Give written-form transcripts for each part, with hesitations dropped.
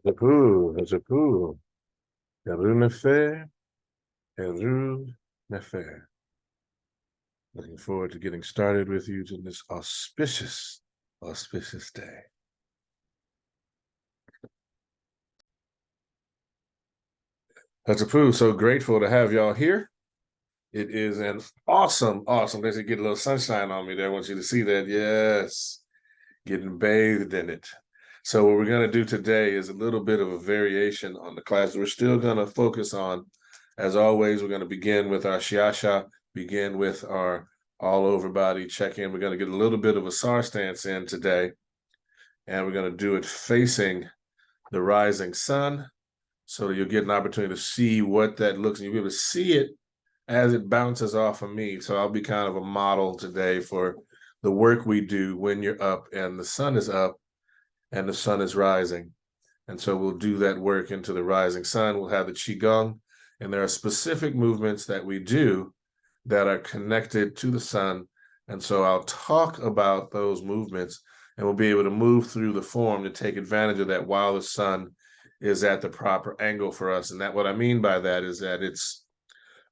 Japur. Nefer, Nefer. Looking forward to getting started with you in this auspicious day. Japur, so grateful to have y'all here. It is an awesome day to get a little sunshine on me there. I want you to see that. Yes, getting bathed in it. So what we're going to do today is a little bit of a variation on the class. We're still going to focus on, as always, we're going to begin with our Shaashaa, begin with our all-over body check-in. We're going to get a little bit of Asar Stance in today, and we're going to do it facing the rising sun so that you'll get an opportunity to see what that looks, and you'll be able to see it as it bounces off of me. So I'll be kind of a model today for the work we do when you're up and the sun is up and the sun is rising. And so we'll do that work into the rising sun. We'll have the Qigong, and there are specific movements that we do that are connected to the sun. And so I'll talk about those movements, and we'll be able to move through the form to take advantage of that while the sun is at the proper angle for us. And that what I mean by that is that it's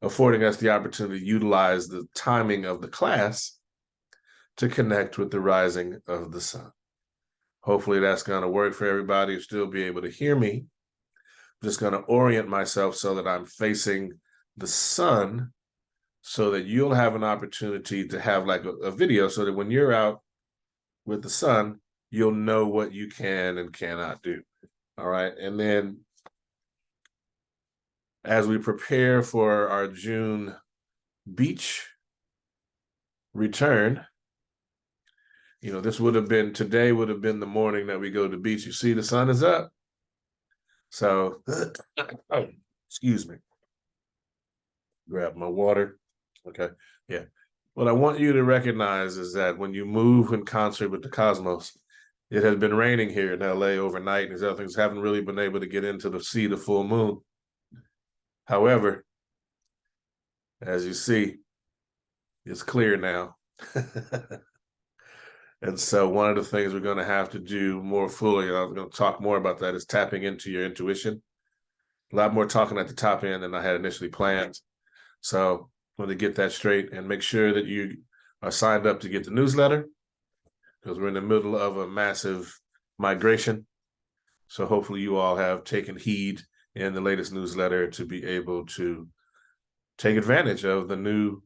affording us the opportunity to utilize the timing of the class to connect with the rising of the sun. Hopefully that's going to work for everybody. You'll still be able to hear me. I'm just going to orient myself so that I'm facing the sun so that you'll have an opportunity to have like a video so that when you're out with the sun, you'll know what you can and cannot do. All right. And then as we prepare for our June beach return, you know, today would have been the morning that we go to the beach. You see, the sun is up. So, excuse me. Grab my water. Okay. Yeah. What I want you to recognize is that when you move in concert with the cosmos, it has been raining here in LA overnight, and these other things haven't really been able to get into see the full moon. However, as you see, it's clear now. And so one of the things we're going to have to do more fully, and I'm going to talk more about that, is tapping into your intuition. A lot more talking at the top end than I had initially planned. So I'm going to get that straight and make sure that you are signed up to get the newsletter, because we're in the middle of a massive migration. So hopefully you all have taken heed in the latest newsletter to be able to take advantage of the new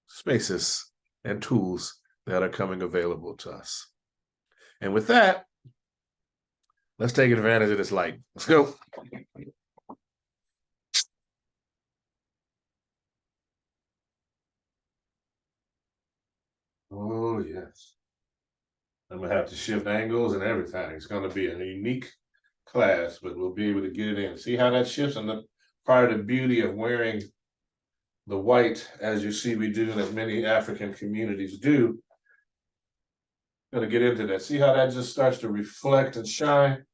spaces and tools that are coming available to us. And with that, let's take advantage of this light. Let's go. Oh, yes. I'm going to have to shift angles and everything. It's going to be a unique class, but we'll be able to get it in. See how that shifts? And the part of the beauty of wearing the white, as you see we do, and as many African communities do, going to get into that. See how that just starts to reflect and shine?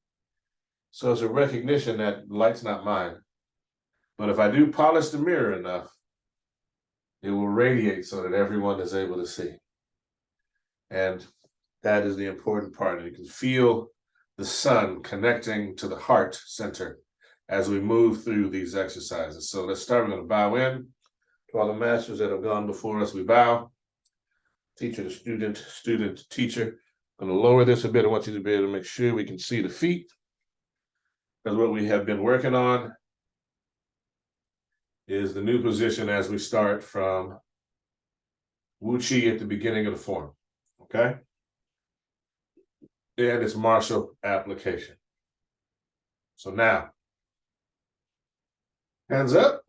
So it's a recognition that light's not mine. But if I do polish the mirror enough, it will radiate so that everyone is able to see. And that is the important part. And you can feel the sun connecting to the heart center as we move through these exercises. So let's start. We're going to bow in. To all the masters that have gone before us, we bow. Teacher to student, student to teacher. I'm going to lower this a bit. I want you to be able to make sure we can see the feet. Because what we have been working on is the new position as we start from Wu Chi at the beginning of the form. Okay? And it's martial application. So now, hands up.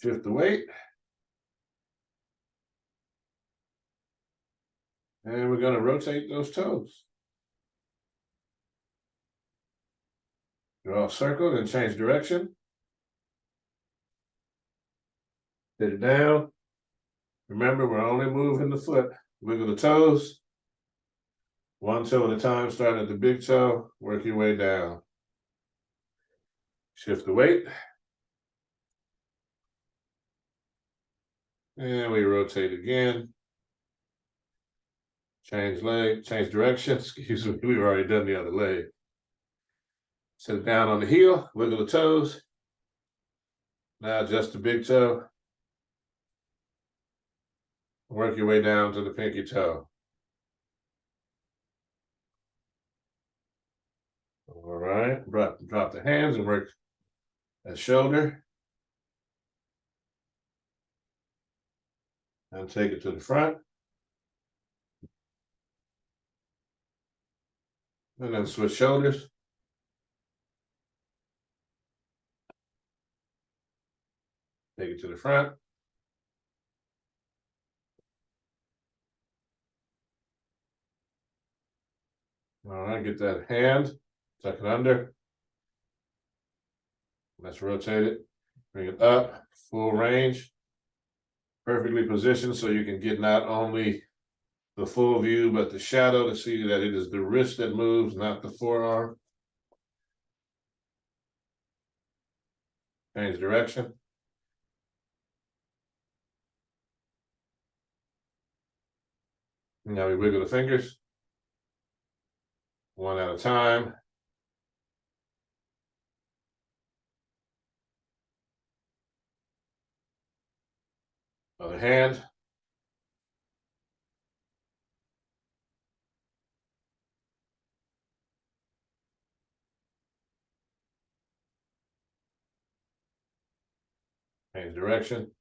Shift the weight. And we're going to rotate those toes. Draw a circle and change direction. Hit it down. Remember, we're only moving the foot. Wiggle the toes. One toe at a time, starting at the big toe. Work your way down. Shift the weight. And we rotate again. Change leg, change direction. Excuse me, we've already done the other leg. Set it down on the heel, wiggle the toes. Now adjust the big toe. Work your way down to the pinky toe. All right, drop the hands and work that shoulder. And take it to the front. And then switch shoulders. Take it to the front. All right, get that hand, tuck it under. Let's rotate it. Bring it up, full range. Perfectly positioned so you can get not only the full view, but the shadow to see that it is the wrist that moves, not the forearm. Change direction. Now we wiggle the fingers. One at a time. Other hand. Change direction.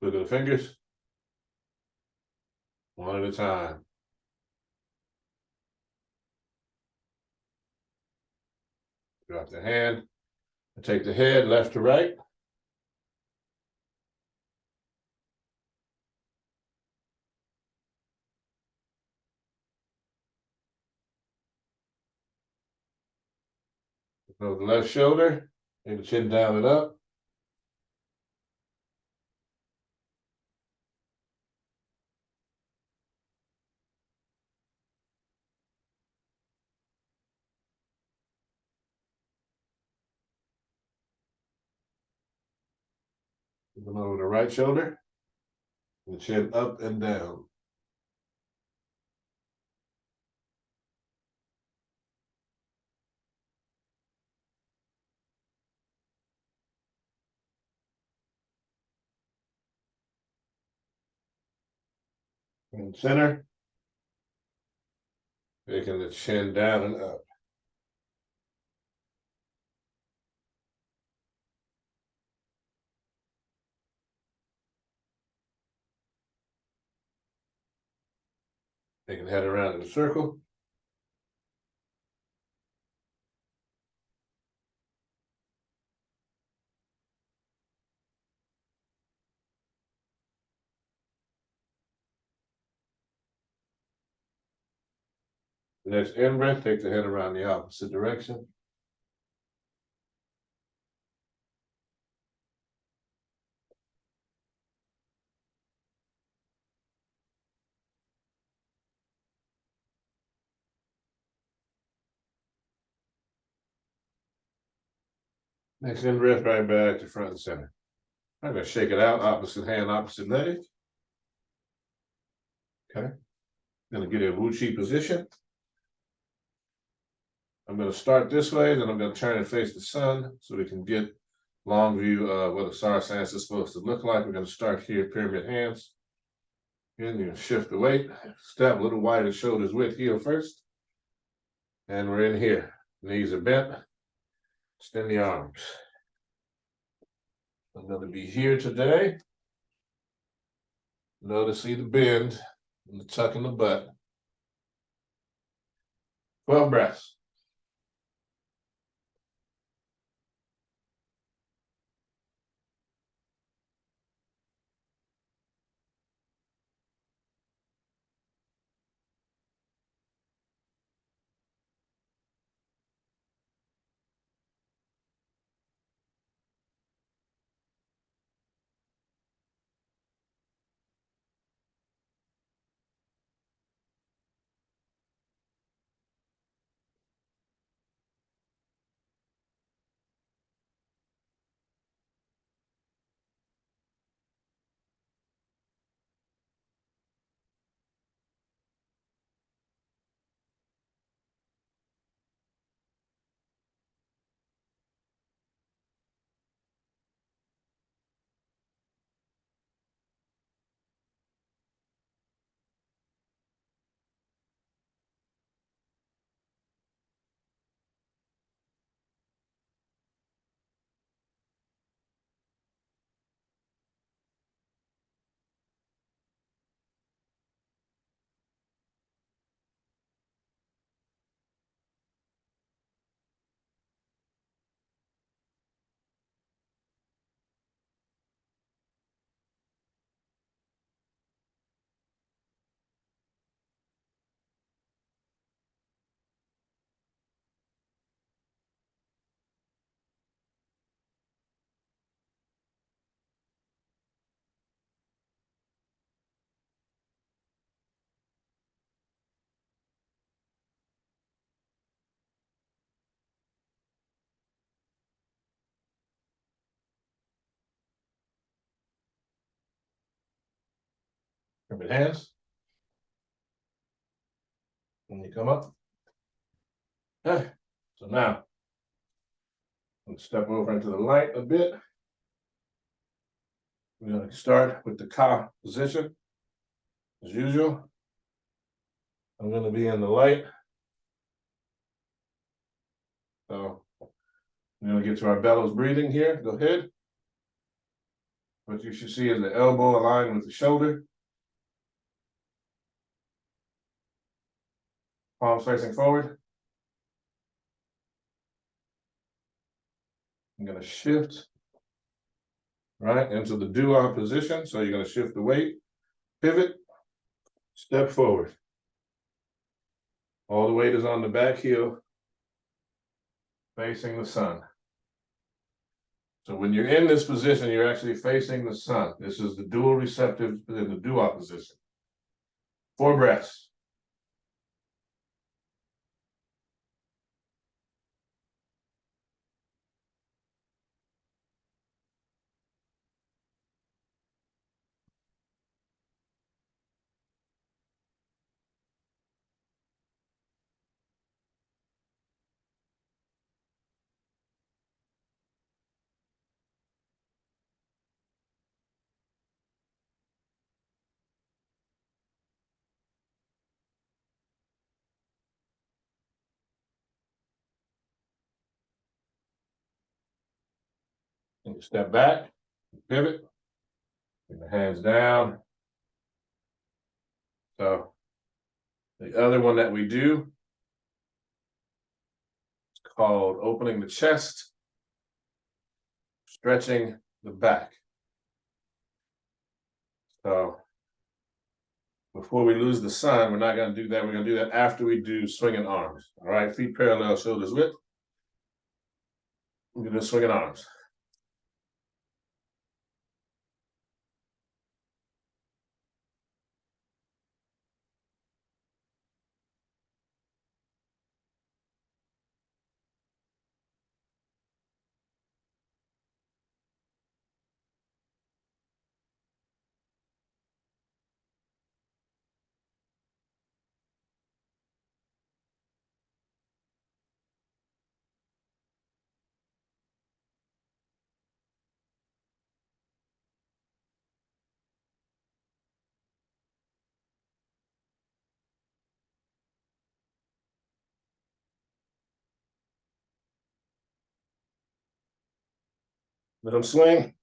Wiggle the fingers. One at a time. Drop the hand. And take the head left to right. Go the left shoulder. Take the chin down and up. Come over the right shoulder. The chin up and down. And center. Taking the chin down and up. Taking the head around in a circle. The next in breath, take the head around the opposite direction. Next in breath, right back to front and center. I'm going to shake it out, opposite hand, opposite leg. Okay. Going to get a Wuchi position. I'm going to start this way, then I'm going to turn and face the sun so we can get long view of what Asar Stance is supposed to look like. We're going to start here, pyramid hands. Again, you shift the weight, step a little wider shoulders width, heel first. And we're in here. Knees are bent. Extend the arms. I'm going to be here today. Notice the bend and the tuck in the butt. 12 breaths. Open hands. And you come up. Okay. So now, I'm gonna step over into the light a bit. We're going to start with the Ka position. As usual, I'm going to be in the light. So we're going to get to our bellows breathing here. Go ahead. What you should see is the elbow aligned with the shoulder. Palms facing forward. I'm going to shift right into the do-on position. So you're going to shift the weight, pivot, step forward. All the weight is on the back heel, facing the sun. So when you're in this position, you're actually facing the sun. This is the dual receptive in the do-on position. 4 breaths. And you step back, pivot, bring the hands down. So the other one that we do is called opening the chest, stretching the back. So before we lose the sun, we're not going to do that. We're going to do that after we do swinging arms. All right, feet parallel, shoulders width. We're going to swinging arms. Let them swing.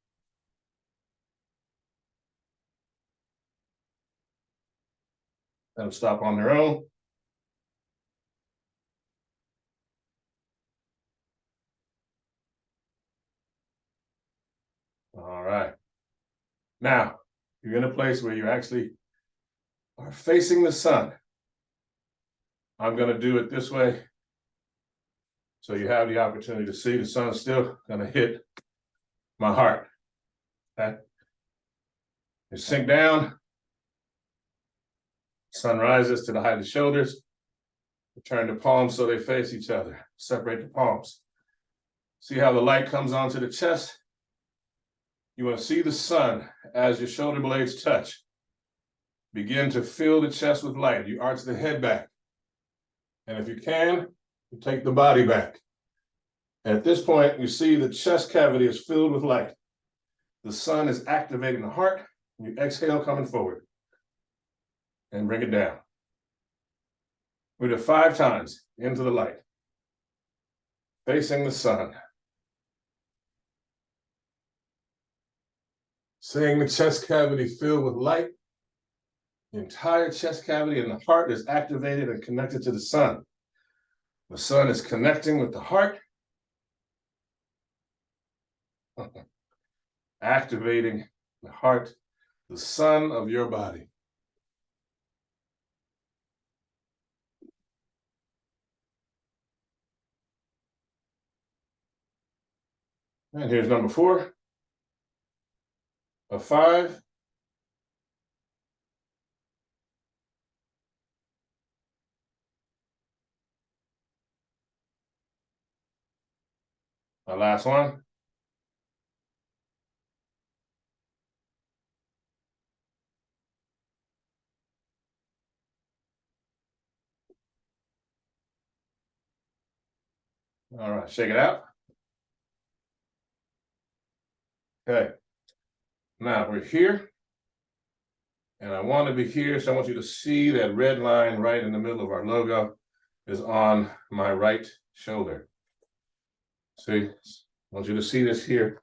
Let them stop on their own. All right. Now, you're in a place where you actually are facing the sun. I'm going to do it this way. So you have the opportunity to see the sun still going to hit my heart. Okay. You sink down. Sun rises to the height of the shoulders. Turn the palms so they face each other. Separate the palms. See how the light comes onto the chest? You want to see the sun as your shoulder blades touch. Begin to fill the chest with light. You arch the head back. And if you can, you take the body back. At this point, you see the chest cavity is filled with light. The sun is activating the heart. You exhale coming forward. And bring it down. We do it 5 times into the light. Facing the sun. Seeing the chest cavity filled with light. The entire chest cavity and the heart is activated and connected to the sun. The sun is connecting with the heart. Activating the heart, the sun of your body. And here's number 4 of 5. Our last one. All right, shake it out. Okay. Now we're here. And I want to be here, so I want you to see that red line right in the middle of our logo is on my right shoulder. See, I want you to see this here.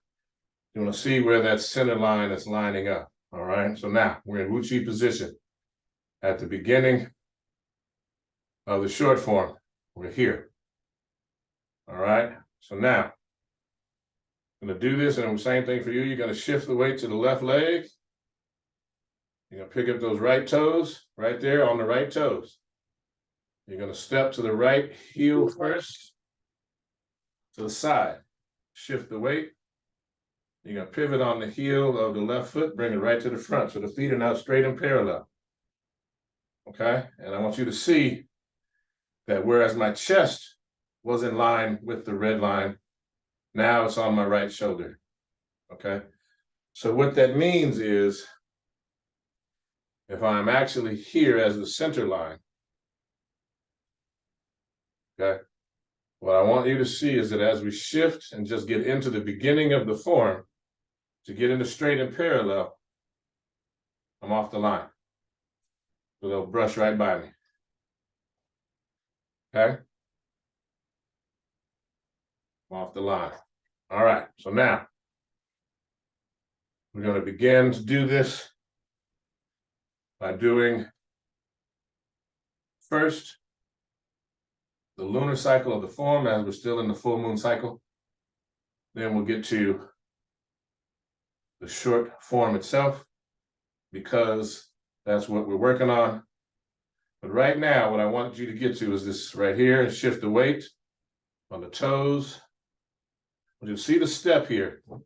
You want to see where that center line is lining up. All right, so now we're in Wuchi position. At the beginning of the short form, we're here. All right, so now I'm going to do this, and the same thing for you. You're going to shift the weight to the left leg. You're going to pick up those right toes right there on the right toes. You're going to step to the right heel first, to the side. Shift the weight. You're going to pivot on the heel of the left foot, bring it right to the front. So the feet are now straight and parallel. Okay? And I want you to see that whereas my chest was in line with the red line, now it's on my right shoulder. Okay? So what that means is, if I'm actually here as the center line, okay, what I want you to see is that as we shift and just get into the beginning of the form, to get into straight and parallel, I'm off the line. So they'll brush right by me. Okay? I'm off the line. All right, so now we're going to begin to do this by doing first the lunar cycle of the form as we're still in the full moon cycle. Then we'll get to the short form itself because that's what we're working on. But right now, what I want you to get to is this right here, shift the weight on the toes. You'll see the step here, all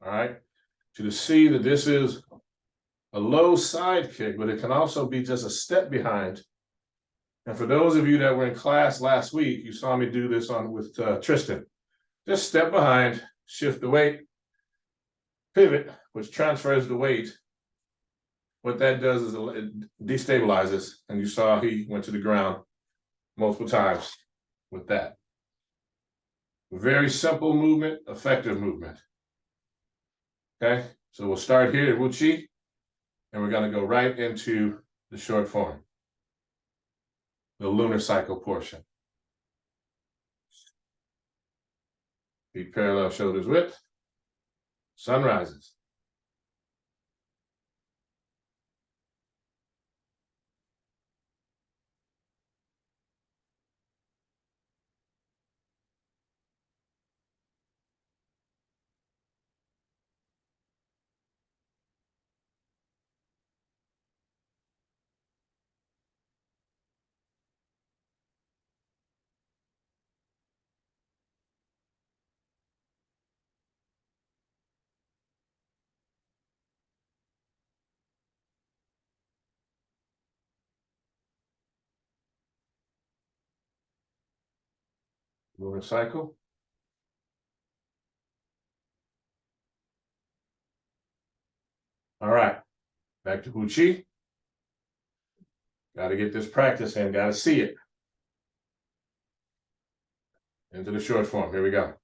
right? To see that this is a low side kick, but it can also be just a step behind. And for those of you that were in class last week, you saw me do this with Tristan. Just step behind, shift the weight, pivot, which transfers the weight. What that does is it destabilizes, and you saw he went to the ground multiple times with that. Very simple movement, effective movement. Okay, so we'll start here at Wuchi, and we're going to go right into the short form, the lunar cycle portion. Feet parallel, shoulders width. Sun rises. Lunar cycle. All right, back to Wuchi. Got to get this practice in, got to see it. Into the short form, here we go.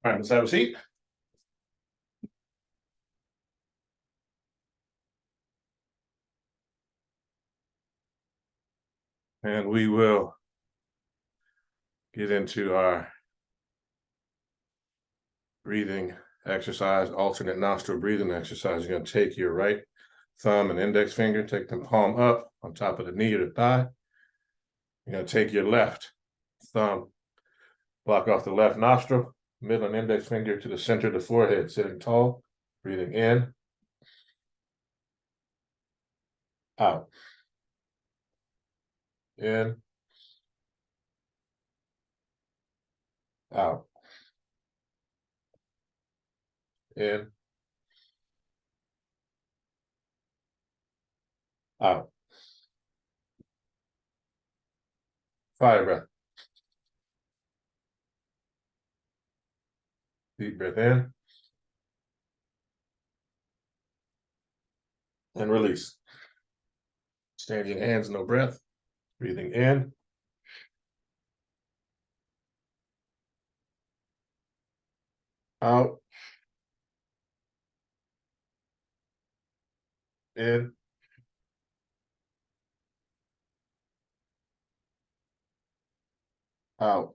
All right, let's have a seat. And we will get into our breathing exercise, alternate nostril breathing exercise. You're going to take your right thumb and index finger, take them palm up on top of the knee or the thigh. You're going to take your left thumb, block off the left nostril, middle and index finger to the center of the forehead, sitting tall, breathing in, out, in, out, in, out. Fire breath. Deep breath in and release. Exchanging hands, no breath. Breathing in, out, in, out,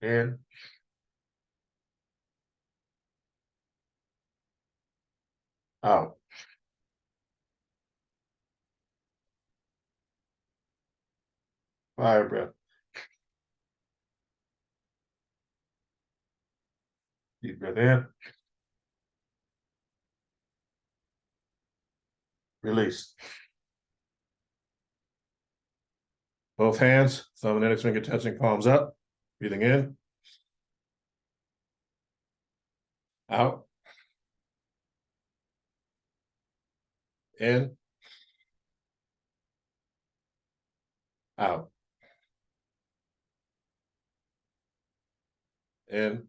in, out. Fire breath. Deep breath in, release. Both hands, thumb and index finger touching, palms up. Breathing in, out, in, out, in,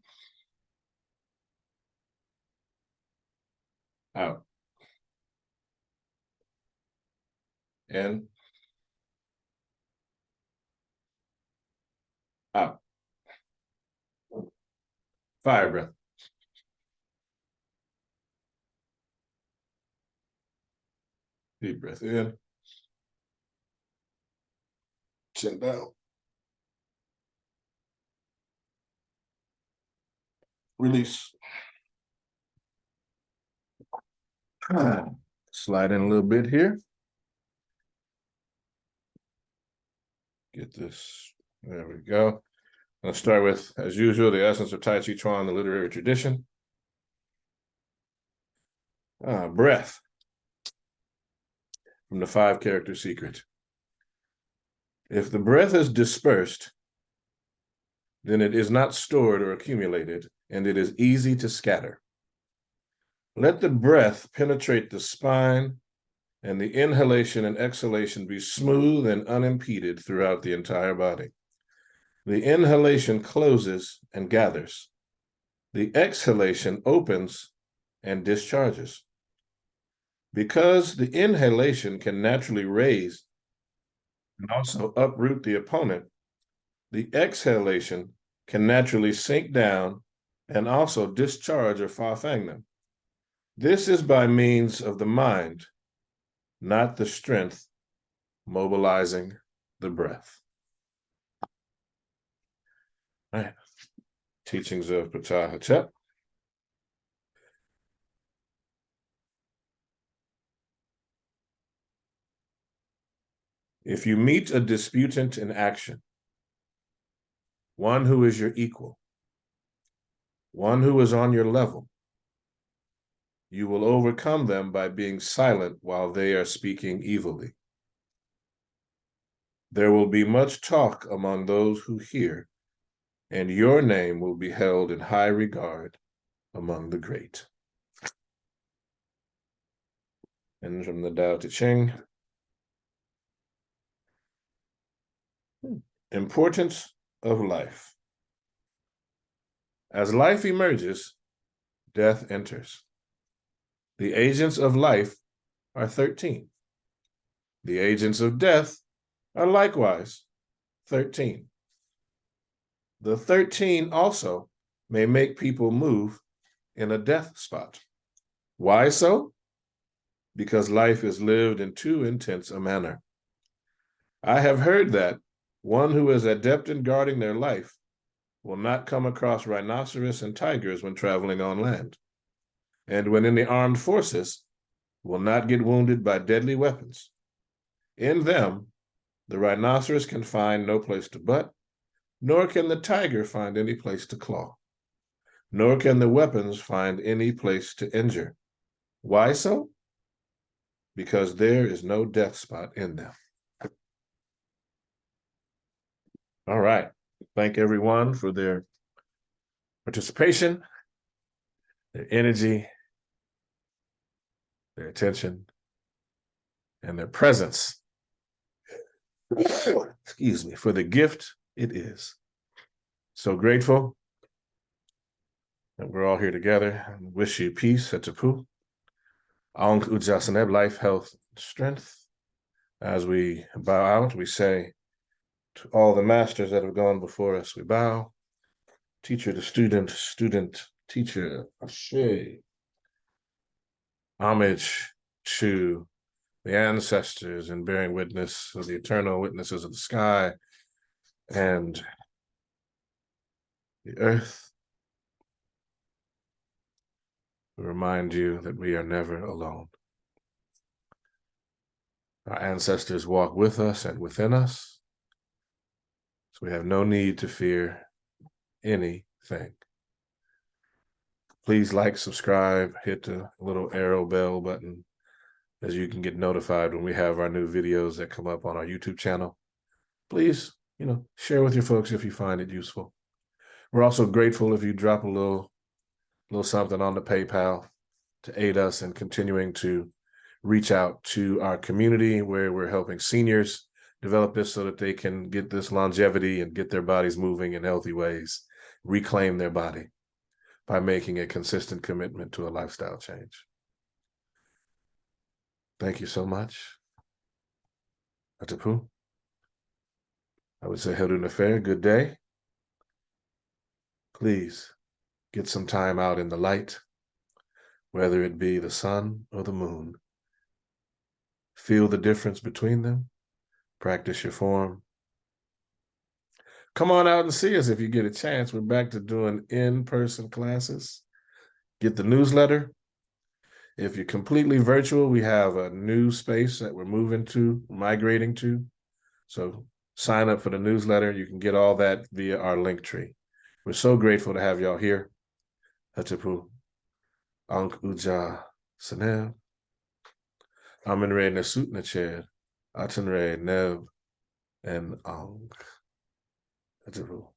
out, in, out. Fire breath. Deep breath in, chin down, release. Slide in a little bit here. Get this, there we go. Let's start with, as usual, the essence of Tai Chi Chuan, the literary tradition. Breath from the 5-character secret. If the breath is dispersed, then it is not stored or accumulated, and it is easy to scatter. Let the breath penetrate the spine, and the inhalation and exhalation be smooth and unimpeded throughout the entire body. The inhalation closes and gathers. The exhalation opens and discharges. Because the inhalation can naturally raise and also uproot the opponent, the exhalation can naturally sink down and also discharge or fa-fang them. This is by means of the mind, not the strength, mobilizing the breath. All right. Teachings of Ptah Hotep. If you meet a disputant in action, one who is your equal, one who is on your level, you will overcome them by being silent while they are speaking evilly. There will be much talk among those who hear, and your name will be held in high regard among the great. And from the Tao Te Ching, importance of life. As life emerges, death enters. The agents of life are 13. The agents of death are likewise 13. The 13 also may make people move in a death spot. Why so? Because life is lived in too intense a manner. I have heard that one who is adept in guarding their life will not come across rhinoceros and tigers when traveling on land, and when in the armed forces, will not get wounded by deadly weapons. In them, the rhinoceros can find no place to butt, nor can the tiger find any place to claw, nor can the weapons find any place to injure. Why so? Because there is no death spot in them. All right. Thank everyone for their participation, their energy, their attention, and their presence. Excuse me, for the gift it is. So grateful that we're all here together. I wish you peace, Hetapu. Aung Ujasaneb, life, health, strength. As we bow out, we say to all the masters that have gone before us, we bow. Teacher to student, student, teacher, Ashe. Homage to the ancestors and bearing witness of the eternal witnesses of the sky and the earth. We remind you that we are never alone. Our ancestors walk with us and within us, so we have no need to fear anything. Please like, subscribe, hit the little arrow bell button as you can get notified when we have our new videos that come up on our YouTube channel. Please, share with your folks if you find it useful. We're also grateful if you drop a little something on the PayPal to aid us in continuing to reach out to our community where we're helping seniors develop this so that they can get this longevity and get their bodies moving in healthy ways, reclaim their body by making a consistent commitment to a lifestyle change. Thank you so much. Atapu. I would say Heru Nefer, good day. Please get some time out in the light, whether it be the sun or the moon. Feel the difference between them. Practice your form. Come on out and see us if you get a chance. We're back to doing in-person classes. Get the newsletter. If you're completely virtual, we have a new space that we're migrating to. So sign up for the newsletter. You can get all that via our link tree. We're so grateful to have y'all here. Hatapu, Ankh Uja Sanev, Amin-Re Nesut Nacher, Aten-Re Nev, and Ankh. Hatapu.